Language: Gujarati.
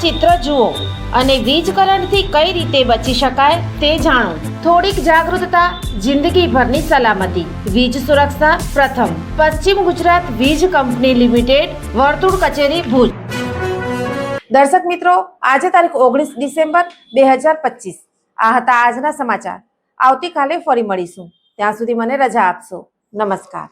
ચિત્ર જુઓ અને વીજ કરંટથી કઈ રીતે બચી શકાય તે જાણો. થોડીક જાગૃતતા, જિંદગીભરની સલામતી. વીજ સુરક્ષા પ્રથમ. પશ્ચિમ ગુજરાત વીજ કંપની લિમિટેડ, વર્તુળ કચેરી, ભુજ. દર્શક મિત્રો, આજે તારીખ 19 ડિસેમ્બર 2025. આ હતા આજના સમાચાર. આવતીકાલે ફરી મળીશું. ત્યાં સુધી મને રજા આપશો. નમસ્કાર.